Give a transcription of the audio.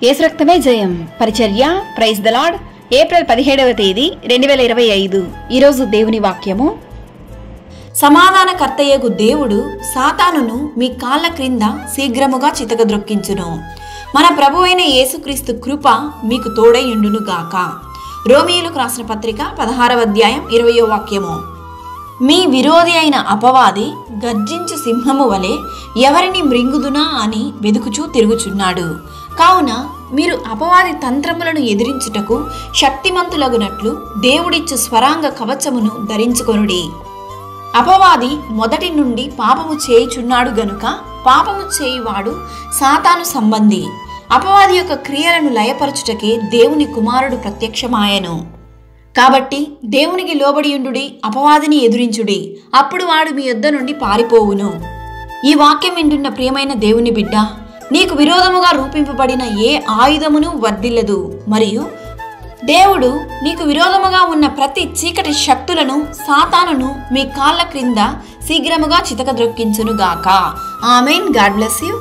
యేసు రక్తమే జయం. పరిచర్య ప్రైజ్ ద లార్డ్. ఏప్రిల్ 17వ తేదీ 2025. ఈరోజు దేవుని వాక్యము. సమాధానకర్తయగు దేవుడు సాతానును మీ కాళ్ళ క్రింద శీఘ్రముగా చితకద్రొక్కించును. మన ప్రభు అయిన యేసుక్రీస్తు కృప మీకు తోడైయుండును గాక. రోమీయులకు రాసిన పత్రిక 16వ అధ్యాయం 20వ వాక్యము. మీ విరోధి అయిన అపవాది గర్జించు సింహము వలె ఎవరిని మృంగుదునా అని వెదుకుచూ తిరుగుచున్నాడు. కావున మీరు అపవాది తంత్రములను ఎదిరించుటకు శక్తిమంతులగునట్లు దేవుడిచ్చు స్వరాంగ కవచమును ధరించుకొనుడి. అపవాది మొదటి నుండి పాపము చేయుచున్నాడు గనుక పాపము చేయువాడు సాతాను సంబంధి. అపవాది యొక్క క్రియలను లయపరచుటకే దేవుని కుమారుడు ప్రత్యక్షమాయెను. కాబట్టి దేవునికి లోబడియుండుడి, అపవాదిని ఎదురించుడి, అప్పుడు వాడు మీ యొద్ద నుండి పారిపోవును. ఈ వాక్యం వింటున్న ప్రియమైన దేవుని బిడ్డ, నీకు విరోధముగా రూపింపబడిన ఏ ఆయుధమును వర్ధిల్లదు. మరియు దేవుడు నీకు విరోధముగా ఉన్న ప్రతి చీకటి శక్తులను, సాతానును మీ కాళ్ళ క్రింద శీఘ్రముగా చితకద్రొక్కించునుగాక. ఆమేన్. God bless you.